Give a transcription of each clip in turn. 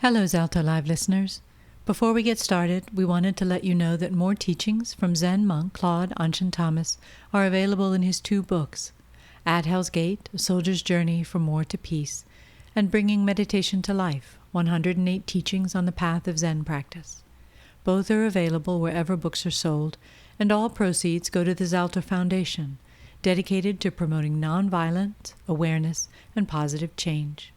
Hello, Zalto Live listeners. Before we get started, we wanted to let you know that more teachings from Zen monk Claude AnShin Thomas are available in his two books, At Hell's Gate, A Soldier's Journey from War to Peace, and Bringing Meditation to Life, 108 Teachings on the Path of Zen Practice. Both are available wherever books are sold, and all proceeds go to the Zalto Foundation, dedicated to promoting nonviolence, awareness, and positive change.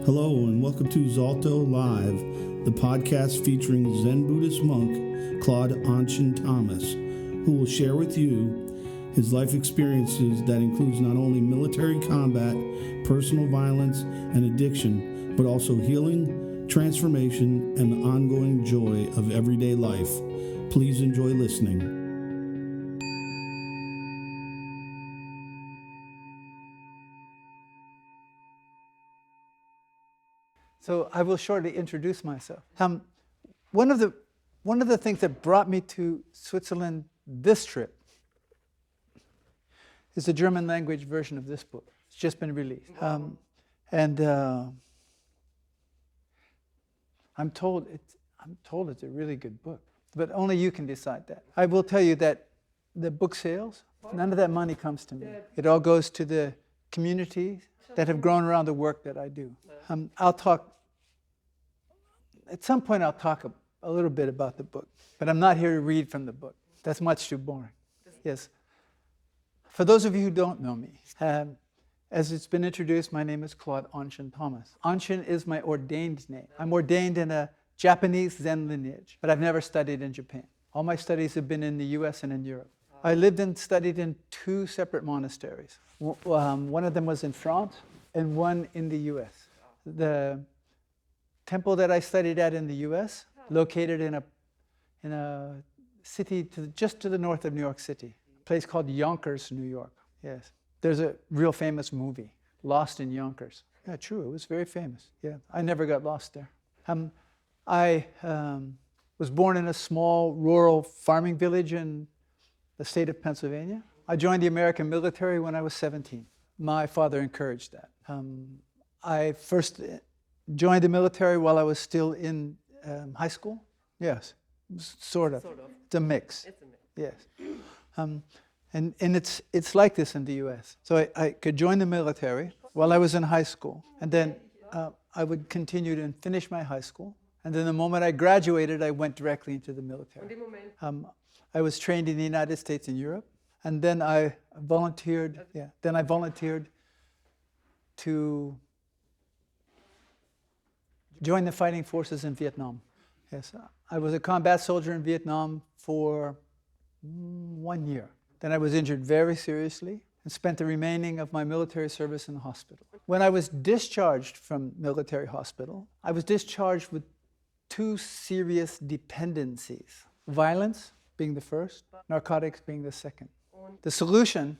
Hello and welcome to Zalto Live, the podcast featuring Zen Buddhist Monk Claude AnShin Thomas, who will share with you his life experiences that includes not only military combat, personal violence, and addiction, but also healing, transformation, and the ongoing joy of everyday life. Please enjoy listening. So I will shortly introduce myself. One of the things that brought me to Switzerland this trip is the German language version of this book. It's just been released, and I'm told it's a really good book, but only you can decide that. I will tell you that the book sales, none of that money comes to me. It all goes to the communities that have grown around the work that I do. At some point I'll talk a little bit about the book, but I'm not here to read from the book. That's much too boring. Yes. For those of you who don't know me, as it's been introduced, my name is Claude AnShin Thomas. AnShin is my ordained name. I'm ordained in a Japanese Zen lineage, but I've never studied in Japan. All my studies have been in the US and in Europe. I lived and studied in two separate monasteries. One of them was in France and one in the US. The temple that I studied at in the U.S., located in a city just to the north of New York City, a place called Yonkers, New York. Yes, there's a real famous movie, Lost in Yonkers. Yeah, true, it was very famous. Yeah, I never got lost there. I was born in a small rural farming village in the state of Pennsylvania. I joined the American military when I was 17. My father encouraged that. I first joined the military while I was still in high school. Yes, sort of. It's a mix. It's a mix. Yes, and it's like this in the U.S. So I could join the military while I was in high school, and then I would continue to finish my high school. And then the moment I graduated, I went directly into the military. I was trained in the United States and Europe, and then I volunteered. Yeah, then I volunteered to joined the fighting forces in Vietnam. Yes, I was a combat soldier in Vietnam for 1 year. Then I was injured very seriously and spent the remaining of my military service in the hospital. When I was discharged from military hospital, I was discharged with two serious dependencies. Violence being the first, narcotics being the second. The solution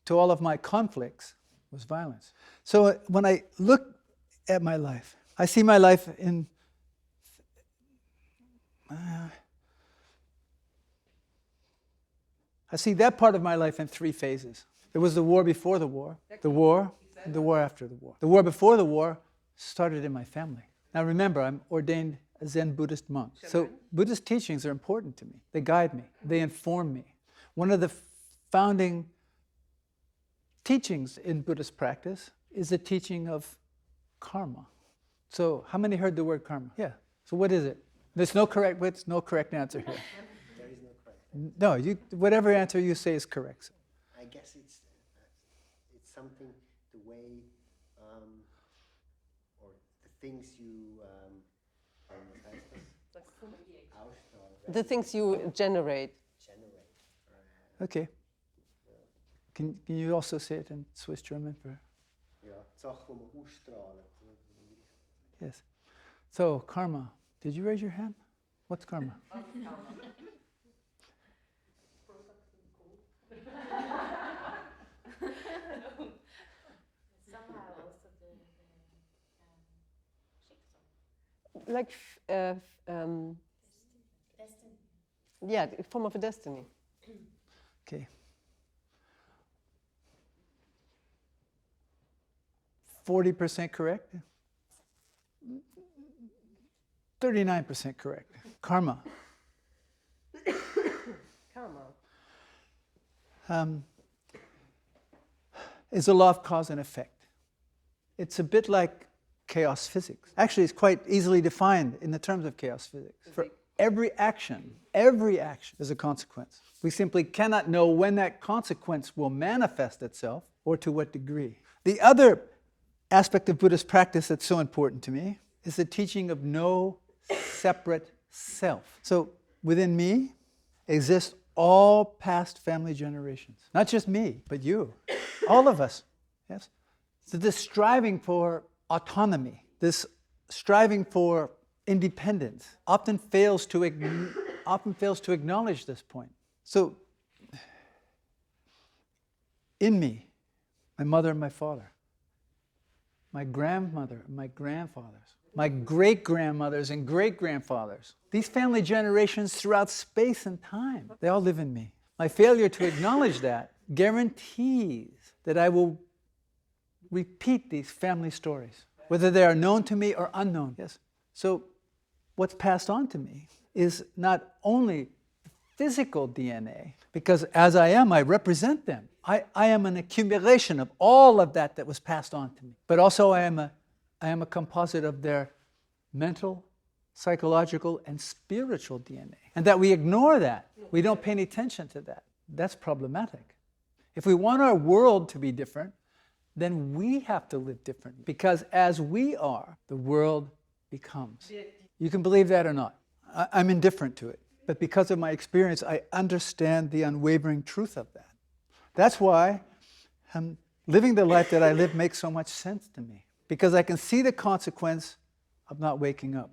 to all of my conflicts was violence. So when I look at my life, I see my life in I see that part of my life in three phases. There was the war before the war, and the war after the war. The war before the war started in my family. Now remember, I'm ordained a Zen Buddhist monk. So Buddhist teachings are important to me. They guide me. They inform me. One of the founding teachings in Buddhist practice is the teaching of karma. So, how many heard the word karma? Yeah. So, what is it? There's no correct answer here. There is no correct answer. No, whatever answer you say is correct. So. I guess it's something the way or the things you the things you generate. Okay. Can you also say it in Swiss German? Yes. So, karma. Did you raise your hand? What's karma? Like, yeah, a form of a destiny. Okay. 40% correct. 39% correct. Karma. Karma. Is a law of cause and effect. It's a bit like chaos physics. Actually, it's quite easily defined in the terms of chaos physics. For every action is a consequence. We simply cannot know when that consequence will manifest itself or to what degree. The other aspect of Buddhist practice that's so important to me is the teaching of no separate self. So within me exists all past family generations. Not just me, but you. All of us. Yes? So this striving for autonomy, this striving for independence, often fails to acknowledge this point. So, in me, my mother and my father, my grandmother and my grandfathers, my great-grandmothers and great-grandfathers, these family generations throughout space and time, they all live in me. My failure to acknowledge that guarantees that I will repeat these family stories, whether they are known to me or unknown. Yes. So what's passed on to me is not only physical DNA, because as I am, I represent them. I am an accumulation of all of that was passed on to me. But also I am a composite of their mental, psychological, and spiritual DNA. And that we ignore that. We don't pay any attention to that. That's problematic. If we want our world to be different, then we have to live different. Because as we are, the world becomes. You can believe that or not. I'm indifferent to it. But because of my experience, I understand the unwavering truth of that. That's why living the life that I live makes so much sense to me. Because I can see the consequence of not waking up.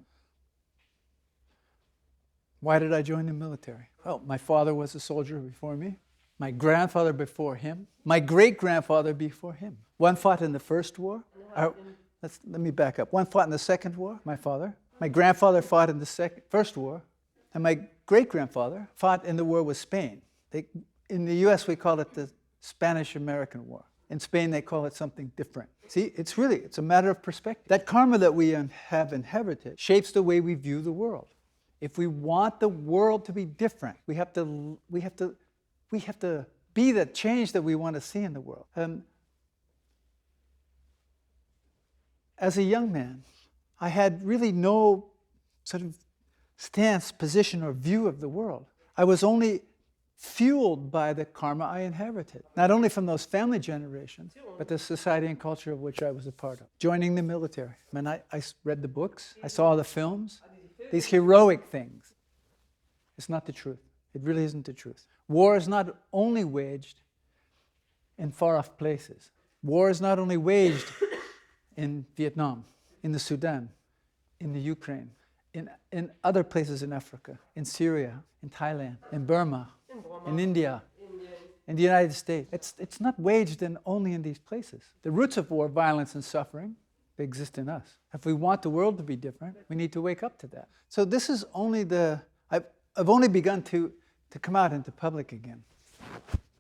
Why did I join the military? Well, my father was a soldier before me. My grandfather before him. My great-grandfather before him. One fought in the First War. Let me back up. One fought in the Second War, my father. My grandfather fought in the First War. And my great-grandfather fought in the war with Spain. In the US, we call it the Spanish-American War. In Spain, they call it something different. See, it's a matter of perspective. That karma that we have inherited shapes the way we view the world. If we want the world to be different, we have to be the change that we want to see in the world. As a young man, I had really no sort of stance, position, or view of the world. I was only fueled by the karma I inherited, not only from those family generations, but the society and culture of which I was a part of. Joining the military. I read the books, I saw the films, these heroic things. It's not the truth. It really isn't the truth. War is not only waged in far-off places. War is not only waged in Vietnam, in the Sudan, in the Ukraine, in other places in Africa, in Syria, in Thailand, in Burma, in India, in the United States. It's not waged only in these places. The roots of war, violence and suffering, they exist in us. If we want the world to be different, we need to wake up to that. So this is only I've only begun to come out into public again.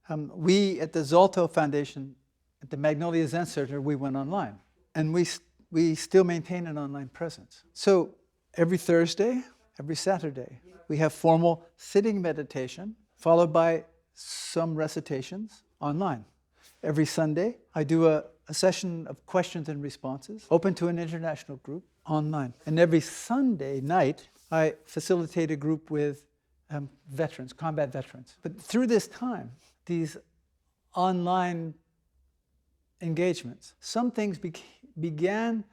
We at the Zolto Foundation, at the Magnolia Zen Center, we went online. And we still maintain an online presence. So every Thursday, every Saturday, we have formal sitting meditation, followed by some recitations online. Every Sunday, I do a session of questions and responses, open to an international group, online. And every Sunday night, I facilitate a group with veterans, combat veterans. But through this time, these online engagements, some things began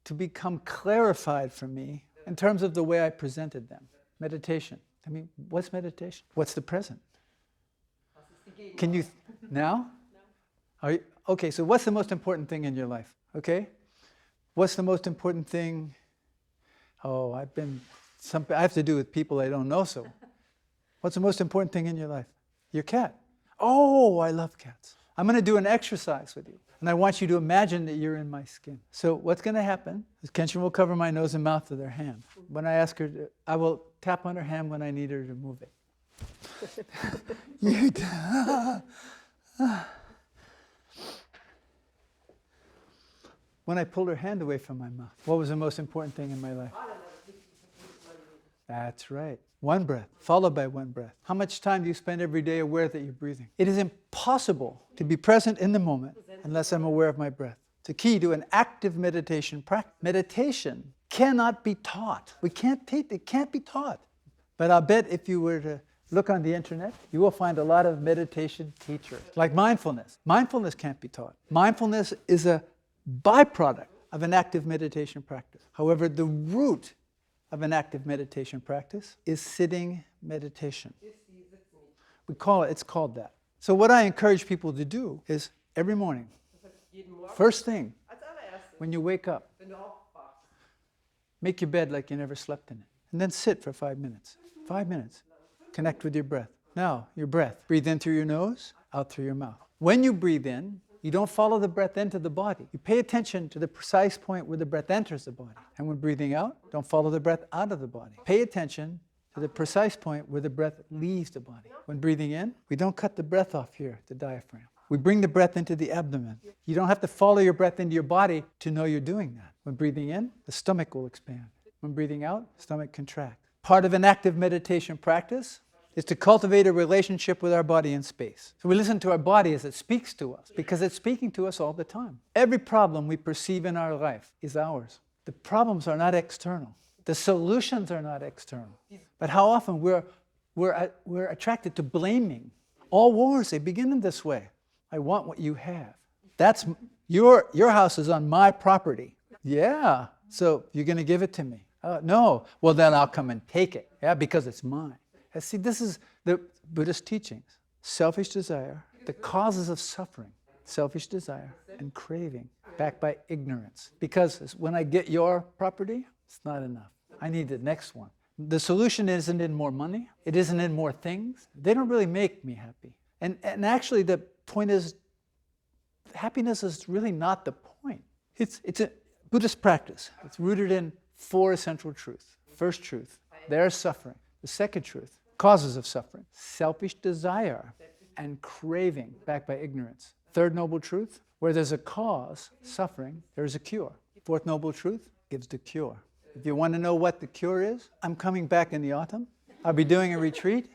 to become clarified for me in terms of the way I presented them. Meditation. What's meditation? What's the present? Can you, now? Are you, okay, so what's the most important thing in your life? Okay? What's the most important thing? Oh, I have to do with people I don't know, so. What's the most important thing in your life? Your cat. Oh, I love cats. I'm going to do an exercise with you. And I want you to imagine that you're in my skin. So what's going to happen is Kenshin will cover my nose and mouth with her hand. When I ask her, I will tap on her hand when I need her to move it. When I pulled her hand away from my mouth, what was the most important thing in my life? That's right. One breath, followed by one breath. How much time do you spend every day aware that you're breathing? It is impossible to be present in the moment unless I'm aware of my breath. It's a key to an active meditation practice. Meditation cannot be taught. We can't teach it, can't be taught. But I'll bet if you were to look on the internet, you will find a lot of meditation teachers. Like mindfulness. Mindfulness can't be taught. Mindfulness is a byproduct of an active meditation practice. However, the root of an active meditation practice is sitting meditation. It's called that. So what I encourage people to do is every morning, first thing, when you wake up, make your bed like you never slept in it. And then sit for 5 minutes. 5 minutes. Connect with your breath. Now, your breath. Breathe in through your nose, out through your mouth. When you breathe in, you don't follow the breath into the body. You pay attention to the precise point where the breath enters the body. And when breathing out, don't follow the breath out of the body. Pay attention to the precise point where the breath leaves the body. When breathing in, we don't cut the breath off here, the diaphragm. We bring the breath into the abdomen. You don't have to follow your breath into your body to know you're doing that. When breathing in, the stomach will expand. When breathing out, stomach contract. Part of an active meditation practice is to cultivate a relationship with our body in space. So we listen to our body as it speaks to us, because it's speaking to us all the time. Every problem we perceive in our life is ours. The problems are not external. The solutions are not external. But how often we're attracted to blaming. All wars, they begin in this way. I want what you have. That's your house is on my property. Yeah, so you're going to give it to me. No, well then I'll come and take it. Yeah, because it's mine. See, this is the Buddhist teachings. Selfish desire, the causes of suffering, selfish desire and craving, backed by ignorance. Because when I get your property, it's not enough. I need the next one. The solution isn't in more money. It isn't in more things. They don't really make me happy. And actually the point is, happiness is really not the point. It's a Buddhist practice. It's rooted in 4 essential truths. First truth, there's suffering. The second truth, causes of suffering, selfish desire and craving, backed by ignorance. Third noble truth, where there's a cause, suffering, there's a cure. Fourth noble truth gives the cure. If you want to know what the cure is, I'm coming back in the autumn. I'll be doing a retreat.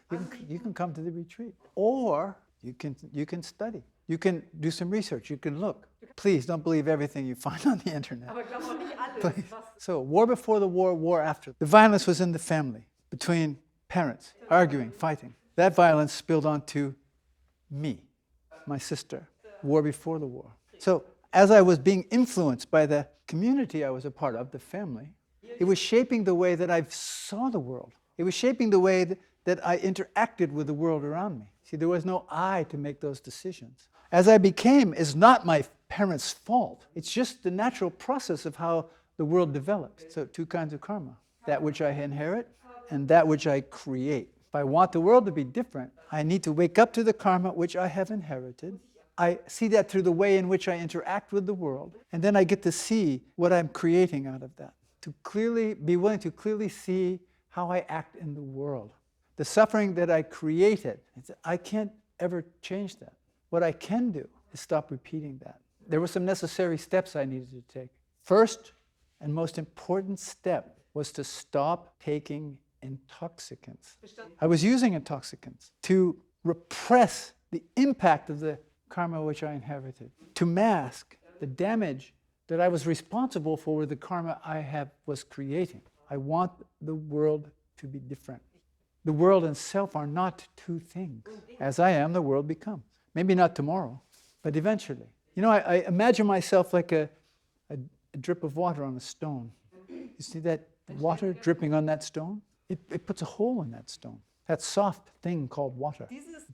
You can come to the retreat. Or you can study. You can do some research. You can look. Please don't believe everything you find on the internet. Please. So, war before the war, war after. The violence was in the family, between parents, arguing, fighting. That violence spilled onto me, my sister. War before the war. So, as I was being influenced by the community I was a part of, the family, it was shaping the way that I saw the world. It was shaping the way that I interacted with the world around me. See, there was no I to make those decisions. As I became is not my parents' fault. It's just the natural process of how the world develops. So 2 kinds of karma. That which I inherit and that which I create. If I want the world to be different, I need to wake up to the karma which I have inherited. I see that through the way in which I interact with the world. And then I get to see what I'm creating out of that. To clearly be willing to clearly see how I act in the world. The suffering that I created, I can't ever change that. What I can do is stop repeating that. There were some necessary steps I needed to take. First and most important step was to stop taking intoxicants. I was using intoxicants to repress the impact of the karma which I inherited, to mask the damage that I was responsible for with the karma I was creating. I want the world to be different. The world and self are not 2 things. As I am, the world becomes. Maybe not tomorrow, but eventually. You know, I imagine myself like a drip of water on a stone. You see that water dripping on that stone? It puts a hole in that stone. That soft thing called water.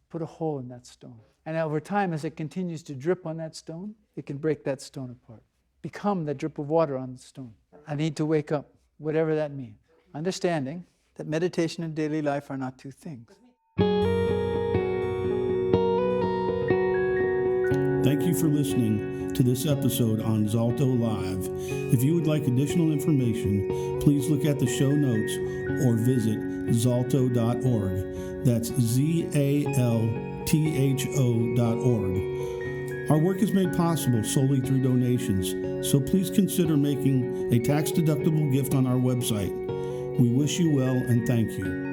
Put a hole in that stone. And over time, as it continues to drip on that stone, it can break that stone apart. Become the drip of water on the stone. I need to wake up, whatever that means. Understanding that meditation and daily life are not 2 things. Thank you for listening to this episode on Zalto Live. If you would like additional information, please look at the show notes or visit zaltho.org. That's ZALTHO.org. Our work is made possible solely through donations, so please consider making a tax-deductible gift on our website. We wish you well and thank you.